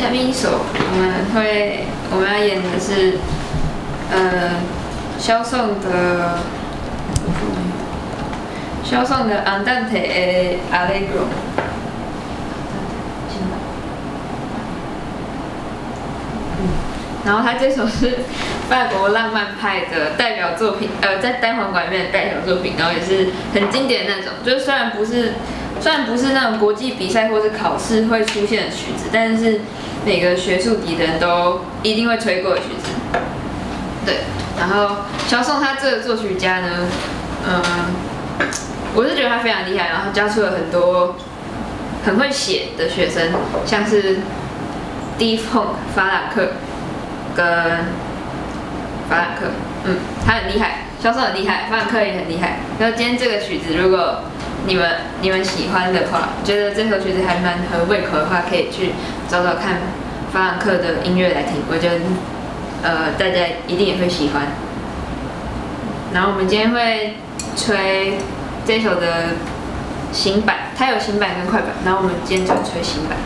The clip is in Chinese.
下面一首我们要演的是萧颂的Andante e Allegro。然后他这首是法国浪漫派的代表作品，在单簧管里面的代表作品，然后也是很经典的那种。就是虽然不是那种国际比赛或是考试会出现的曲子，但是每个学术底的人都一定会吹过的曲子。对，然后萧颂他这个作曲家呢，我是觉得他非常厉害，然后教出了很多很会写的学生，像是 Steve Hohn 法朗克。跟法朗克，他很厉害，萧颂很厉害，法朗克也很厉害。然后今天这个曲子，如果你们喜欢的话，觉得这首曲子还蛮合胃口的话，可以去找找看法朗克的音乐来听，我觉得大家一定也会喜欢。然后我们今天会吹这首的行版，它有行版跟快板，然后我们今天就吹行版。